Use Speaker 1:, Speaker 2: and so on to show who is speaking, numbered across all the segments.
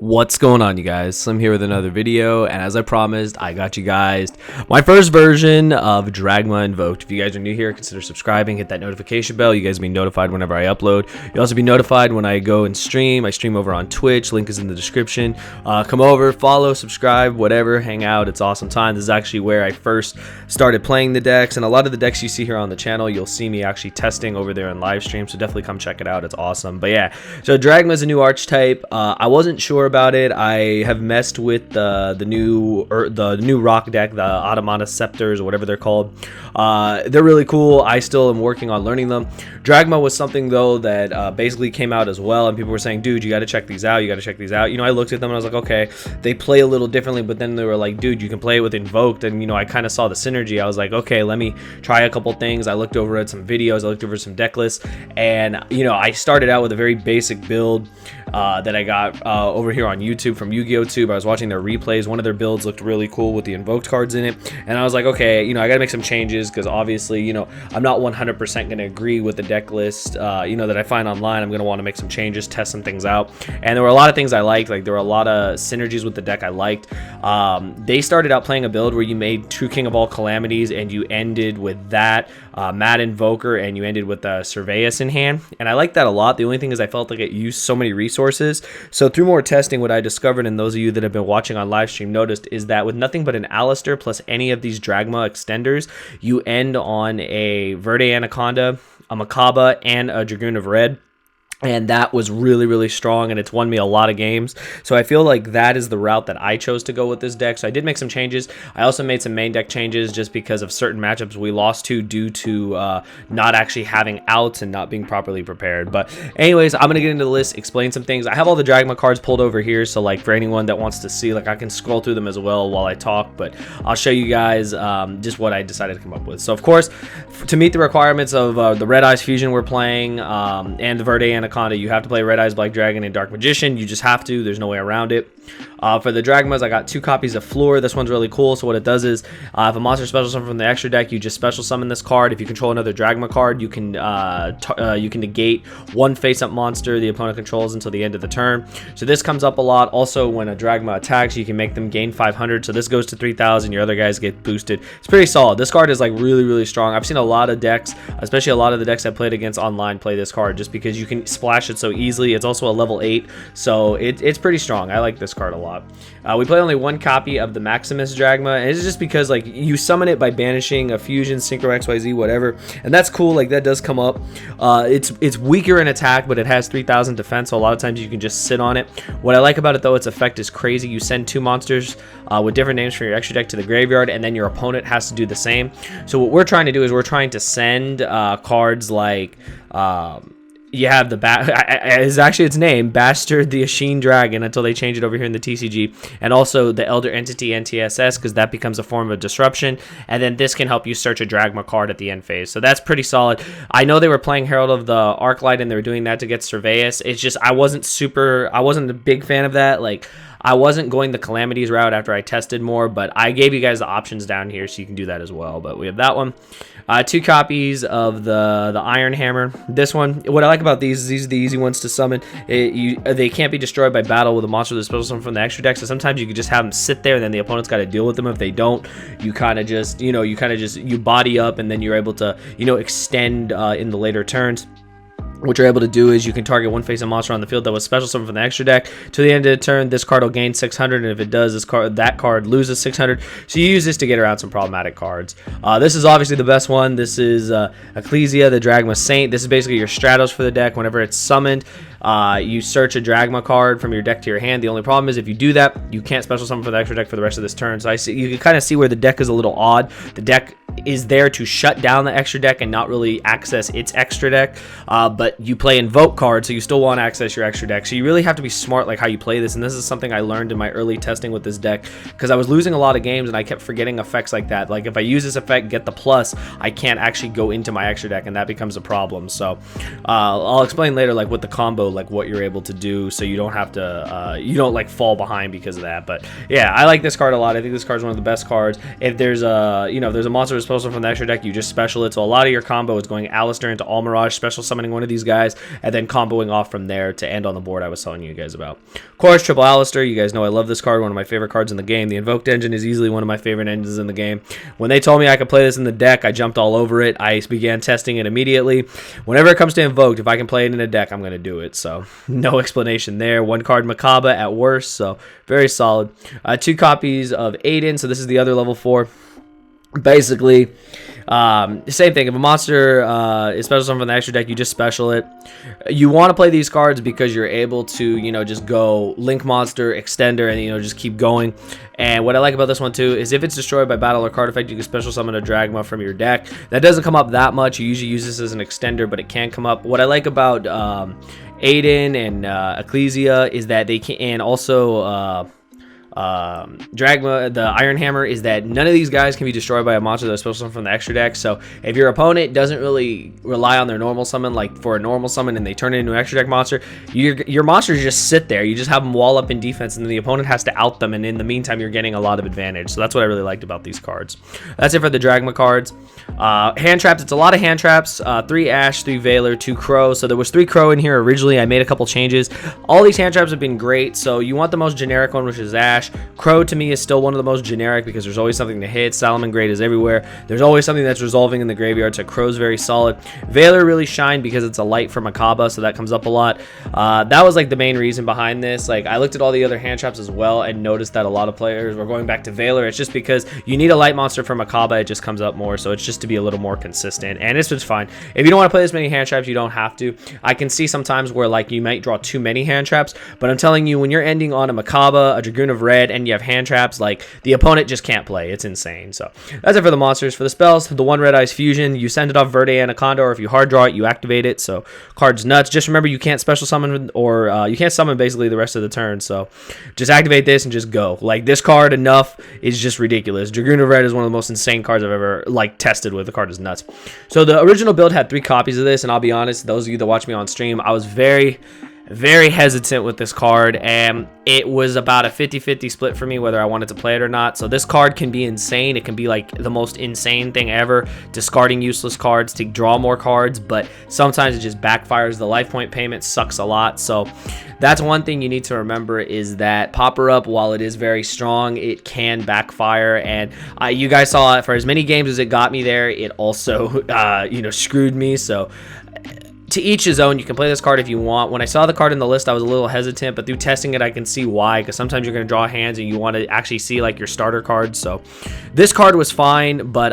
Speaker 1: What's going on, you guys? Slim here with another video, and as I promised, I got you guys my first version of DRAGMA Invoked. If you guys are new here, consider subscribing, hit that notification bell. You guys will be notified whenever I upload. You'll also be notified when I go and stream. I stream over on Twitch, link is in the description. Come over, follow, subscribe, whatever, hang out. It's awesome time. This is actually where I first started playing the decks, and a lot of the decks you see here on the channel, you'll see me actually testing over there in live stream, so definitely come check it out. It's awesome. But yeah, so DRAGMA is a new archetype. I wasn't sure about it. I have messed with the new rock deck, the Automata Scepters or whatever they're called. They're really cool. I still am working on learning them. DRAGMA was something though that basically came out as well, and people were saying, dude, you got to check these out. You got to check these out. You know, I looked at them and I was like, okay, they play a little differently, but then they were like, dude, you can play it with Invoked, and you know, I kind of saw the synergy. I was like, okay, let me try a couple things. I looked over at some videos, I looked over some deck lists, and you know, I started out with a very basic build that I got over here on YouTube from Yu-Gi-Oh! Tube. I was watching their replays. One of their builds looked really cool with the Invoked cards in it, and I was like, okay, you know, I gotta make some changes because obviously, you know, I'm not 100% gonna agree with the deck list, you know, that I find online. I'm gonna want to make some changes, test some things out, and there were a lot of things I liked. Like there were a lot of synergies with the deck I liked. They started out playing a build where you made True King of all Calamities, and you ended with that Mad Invoker, and you ended with Surveillance in hand, and I like that a lot. The only thing is I felt like it used so many resources. So through more testing, what I discovered, and those of you that have been watching on live stream noticed, is that with nothing but an Alistair plus any of these DRAGMA extenders, you end on a Verde Anaconda, a Makaba, and a Dragoon of Red. And that was really, really strong, and it's won me a lot of games. So I feel like that is the route that I chose to go with this deck. So I did make some changes. I also made some main deck changes just because of certain matchups we lost to due to not actually having outs and not being properly prepared. But anyways, I'm going to get into the list, explain some things. I have all the DRAGMA cards pulled over here, so like for anyone that wants to see, like I can scroll through them as well while I talk, but I'll show you guys just what I decided to come up with. So of course, to meet the requirements of the Red Eyes Fusion we're playing and the Verde Anaconda, you have to play Red Eyes, Black Dragon, and Dark Magician. You just have to. There's no way around it. For the DRAGMAs, I got 2 copies of Floor. This one's really cool. So what it does is, if a monster special summon from the extra deck, you just special summon this card. If you control another DRAGMA card, you can negate one face-up monster the opponent controls until the end of the turn. So this comes up a lot. Also, when a DRAGMA attacks, you can make them gain 500. So this goes to 3,000. Your other guys get boosted. It's pretty solid. This card is like really, really strong. I've seen a lot of decks, especially a lot of the decks I played against online, play this card just because you can splash it so easily. It's also a level 8, so it's pretty strong. I like this card a lot. We play only 1 copy of the Maximus DRAGMA, and it's just because like you summon it by banishing a fusion, synchro, XYZ, whatever, and that's cool. Like that does come up. It's weaker in attack, but it has 3,000 defense, so a lot of times you can just sit on it. What I like about it though, its effect is crazy. You send 2 monsters with different names for your extra deck to the graveyard, and then your opponent has to do the same. So what we're trying to do is we're trying to send cards like you have the is actually its name, Bastard the Ashin Dragon, until they change it over here in the TCG, and also the Elder Entity NTSS, because that becomes a form of disruption, and then this can help you search a DRAGMA card at the end phase. So that's pretty solid. I know they were playing Herald of the Arclight, and they were doing that to get Surveillance. It's just I wasn't a big fan of that. Like I wasn't going the Calamities route after I tested more, but I gave you guys the options down here so you can do that as well. But we have that one. 2 copies of the Iron Hammer. This one, what I like about these are the easy ones to summon. They can't be destroyed by battle with a monster that's special summon from the extra deck, so sometimes you can just have them sit there and then the opponent's got to deal with them. If they don't, you kind of just, you know, you body up, and then you're able to, you know, extend in the later turns. What you're able to do is you can target one face-up monster on the field that was special summon from the extra deck. To the end of the turn, this card will gain 600, and if it does, that card loses 600. So you use this to get around some problematic cards. This is obviously the best one. This is Ecclesia, the DRAGMA Saint. This is basically your Stratos for the deck. Whenever it's summoned, you search a DRAGMA card from your deck to your hand. The only problem is if you do that, you can't special summon for the extra deck for the rest of this turn. So you can kind of see where the deck is a little odd. The deck is there to shut down the extra deck and not really access its extra deck, but you play Invoke cards, so you still want to access your extra deck. So you really have to be smart like how you play this, and this is something I learned in my early testing with this deck, because I was losing a lot of games and I kept forgetting effects like that. Like if I use this effect, get the plus, I can't actually go into my extra deck, and that becomes a problem. So I'll explain later like what the combo show like what you're able to do, so you don't have to you don't like fall behind because of that. But yeah, I like this card a lot. I think this card is one of the best cards. If there's a if there's a monster disposal from the extra deck, you just special it. So a lot of your combo is going Alistair into All Mirage, special summoning one of these guys, and then comboing off from there to end on the board I was telling you guys about. Of course, triple Alistair. You guys know I love this card. One of my favorite cards in the game. The Invoked engine is easily one of my favorite engines in the game. When they told me I could play this in the deck, I jumped all over it. I began testing it immediately. Whenever it comes to Invoked, if I can play it in a deck, I'm going to do it. So no explanation there. One card Makaba at worst, so very solid. 2 copies of Aiden, so this is the other level 4. Basically, same thing. If a monster is special summon from the extra deck, you just special it. You want to play these cards because you're able to, just go Link Monster, Extender, and, just keep going. And what I like about this one, too, is if it's destroyed by battle or card effect, you can special summon a Dragma from your deck. That doesn't come up that much. You usually use this as an Extender, but it can come up. What I like about Aiden and Ecclesia is that they can, and also Dragma, the Iron Hammer, is that none of these guys can be destroyed by a monster that's special summon from the extra deck. So if your opponent doesn't really rely on their normal summon, like for a normal summon, and they turn it into an extra deck monster, your monsters just sit there. You just have them wall up in defense, and then the opponent has to out them, and in the meantime you're getting a lot of advantage. So that's what I really liked about these cards. That's it for the Dragma cards. Hand traps, it's a lot of hand traps. 3 Ash, 3 Valor, 2 Crow. So there was 3 Crow in here originally. I made a couple changes. All these hand traps have been great. So you want the most generic one, which is Ash. Crow to me is still one of the most generic because there's always something to hit. Salomon Grade is everywhere. There's always something that's resolving in the graveyard, so Crow's very solid. Valor really shined because it's a light from Makaba, so that comes up a lot. That was like the main reason behind this. Like, I looked at all the other hand traps as well and noticed that a lot of players were going back to Valor. It's just because you need a light monster from Makaba, it just comes up more, so it's just to be a little more consistent, and it's just fine. If you don't want to play this many hand traps, you don't have to. I can see sometimes where like you might draw too many hand traps, but I'm telling you, when you're ending on a Makaba, a Dragoon of Red, and you have hand traps, like, the opponent just can't play. It's insane. So that's it for the monsters. For the spells, the 1 Red Eyes Fusion, you send it off Verde Anaconda, or if you hard draw it, you activate it. So card's nuts. Just remember, you can't special summon, or you can't summon basically the rest of the turn. So just activate this and just go. Like, this card enough is just ridiculous. Dragoon of Red is one of the most insane cards I've ever like tested with. The card is nuts. So the original build had 3 copies of this, and I'll be honest, those of you that watch me on stream, I was very hesitant with this card, and it was about a 50-50 split for me whether I wanted to play it or not. So this card can be insane. It can be like the most insane thing ever, discarding useless cards to draw more cards, but sometimes it just backfires. The life point payment sucks a lot. So that's one thing you need to remember, is that Popper Up, while it is very strong, it can backfire. And you guys saw it, for as many games as it got me there, it also screwed me. So to each his own. You can play this card if you want. When I saw the card in the list, I was a little hesitant, but through testing it, I can see why, because sometimes you're going to draw hands and you want to actually see like your starter cards. So this card was fine, but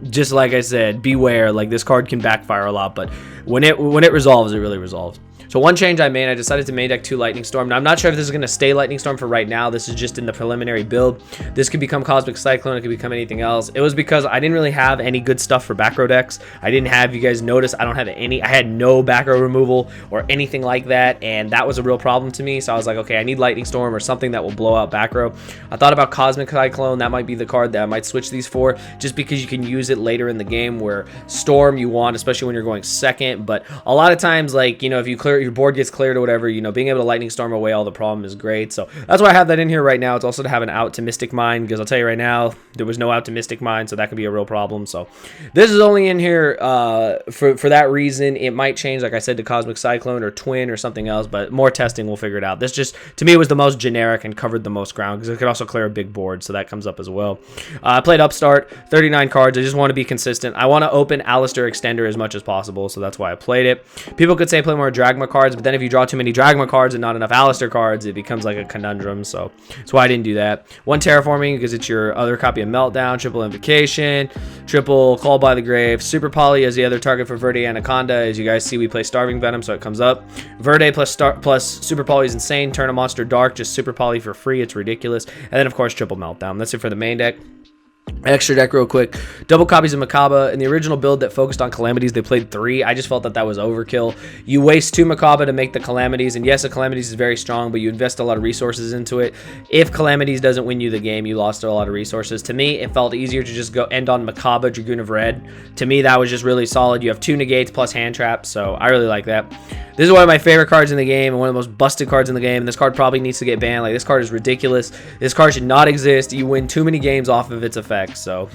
Speaker 1: just like I said, beware. Like, this card can backfire a lot, but when it resolves, it really resolves. So one change I made, I decided to main deck 2 Lightning Storm. Now, I'm not sure if this is going to stay Lightning Storm for right now. This is just in the preliminary build. This could become Cosmic Cyclone. It could become anything else. It was because I didn't really have any good stuff for back row decks. I didn't have, you guys notice, I had no back row removal or anything like that, and that was a real problem to me. So I was like, okay, I need Lightning Storm or something that will blow out back row. I thought about Cosmic Cyclone. That might be the card that I might switch these for, just because you can use it later in the game, where Storm you want, especially when you're going second. But a lot of times, like, if you clear, your board gets cleared or whatever, being able to Lightning Storm away all the problem is great. So that's why I have that in here right now. It's also to have an out to Mystic Mine, because I'll tell you right now, there was no out to Mystic Mine, so that could be a real problem. So this is only in here for that reason. It might change, like I said, to Cosmic Cyclone or Twin or something else, but more testing will figure it out. This just, to me, was the most generic and covered the most ground, because it could also clear a big board, so that comes up as well. I played Upstart, 39 cards. I just want to be consistent. I want to open Alistair Extender as much as possible, so that's why I played it. People could say play more Dragma cards, but then if you draw too many Dragma cards and not enough Alistair cards, it becomes like a conundrum, so that's why I didn't do that. 1 Terraforming, because it's your other copy of Meltdown, triple Invocation, triple Call by the Grave, Super Poly as the other target for Verde Anaconda. As you guys see, we play Starving Venom, so it comes up. Verde plus Super Poly is insane. Turn a monster dark, just Super Poly for free. It's ridiculous. And then, of course, triple Meltdown. That's it for the main deck. Extra deck real quick. Double copies of Makaba. In the original build that focused on Calamities, they played 3. I just felt that was overkill. You waste 2 Makaba to make the Calamities, and yes, the Calamities is very strong, but you invest a lot of resources into it. If Calamities doesn't win you the game, you lost a lot of resources. To me, it felt easier to just go end on Makaba, Dragoon of Red. To me, that was just really solid. You have 2 negates plus hand traps, so I really like that. This is one of my favorite cards in the game and one of the most busted cards in the game. And this card probably needs to get banned. Like, this card is ridiculous. This card should not exist. You win too many games off of its effects. So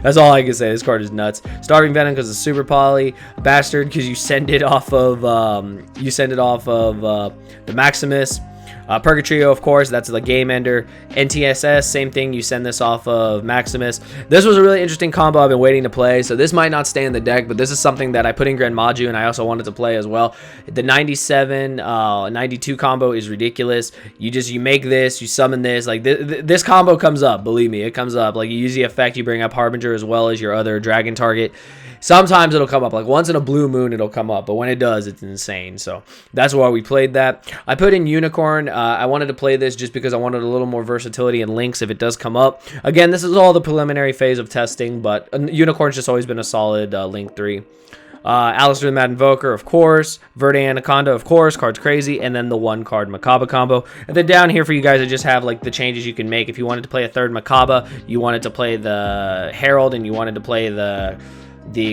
Speaker 1: that's all I can say. This card is nuts. Starving Venom because it's super poly. Bastard because you send it off of the Maximus. Purgatrio, of course, that's the game ender. NTSS, same thing, you send this off of Maximus. This was a really interesting combo I've been waiting to play, so this might not stay in the deck, but this is something that I put in Grand Maju and I also wanted to play as well. The 97 92 combo is ridiculous. You make this, you summon this, like this combo comes up, believe me, it comes up. Like, you use the effect, you bring up Harbinger as well as your other dragon target. Sometimes it'll come up, like once in a blue moon it'll come up, but when it does, it's insane. So that's why we played that. I put in Unicorn. I wanted to play this just because I wanted a little more versatility in links if it does come up. Again, this is all the preliminary phase of testing, but Unicorn's just always been a solid link 3. Alistair the Mad Invoker, of course. Verde Anaconda, of course. Card's crazy. And then the 1-card Makaba combo. And then down here for you guys, I just have like the changes you can make. If you wanted to play a 3rd Makaba, you wanted to play the Herald, and you wanted to play the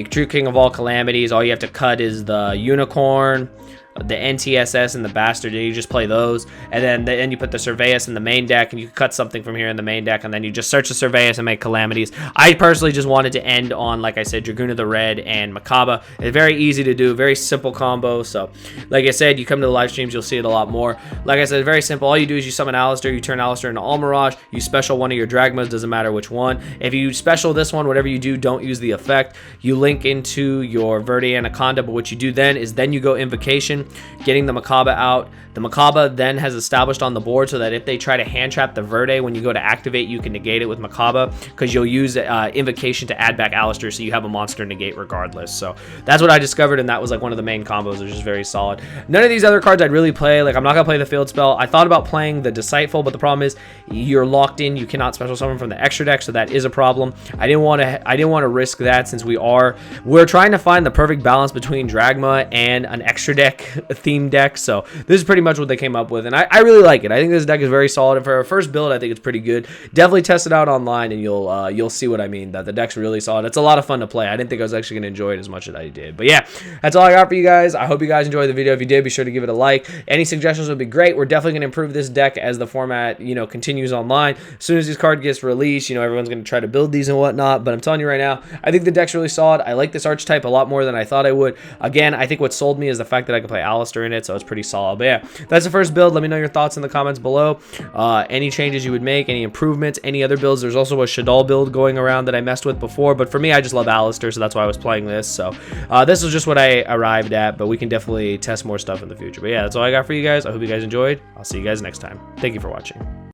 Speaker 1: True King of all Calamities, all you have to cut is the Unicorn, the NTSS, and the Bastard, and you just play those. And then you put the Surveus in the main deck, and you cut something from here in the main deck, and then you just search the Surveus and make Calamities. I personally just wanted to end on, like I said, Dragoon of the Red and Makaba. It's very easy to do, very simple combo. So, like I said, you come to the live streams, you'll see it a lot more. Like I said, very simple. All you do is you summon Alistair, you turn Alistair into Almirage, you special one of your Dragmas, doesn't matter which one. If you special this one, whatever you do, don't use the effect. You link into your Verde Anaconda, but what you do then is you go Invocation, getting the Makaba out. The Makaba then has established on the board so that if they try to hand trap the Verde, when you go to activate, you can negate it with Makaba, because you'll use Invocation to add back Alistair, so you have a monster negate regardless. So that's what I discovered, and that was like one of the main combos, which is very solid. None of these other cards I'd really play. Like, I'm not gonna play the Field Spell. I thought about playing the Decideful, but the problem is you're locked in. You cannot special summon from the extra deck, so that is a problem. I didn't want to risk that, since we're trying to find the perfect balance between Dragma and an extra deck theme deck. So this is pretty much what they came up with, and I really like it. I think this deck is very solid, and for our first build, I think it's pretty good. Definitely test it out online, and you'll see what I mean, that the deck's really solid. It's a lot of fun to play. I didn't think I was actually going to enjoy it as much as I did. But yeah, that's all I got for you guys. I hope you guys enjoyed the video. If you did, be sure to give it a like. Any suggestions would be great. We're definitely going to improve this deck as the format, continues online. As soon as these cards gets released, everyone's going to try to build these and whatnot. But I'm telling you right now, I think the deck's really solid. I like this archetype a lot more than I thought I would. Again, I think what sold me is the fact that I can play Alistair in it, so it's pretty solid. But yeah, that's the first build. Let me know your thoughts in the comments below. Any changes you would make, any improvements, any other builds. There's also a Shadal build going around that I messed with before, but for me, I just love Alistair, so that's why I was playing this. So this is just what I arrived at, but we can definitely test more stuff in the future. But yeah, that's all I got for you guys. I hope you guys enjoyed. I'll see you guys next time. Thank you for watching.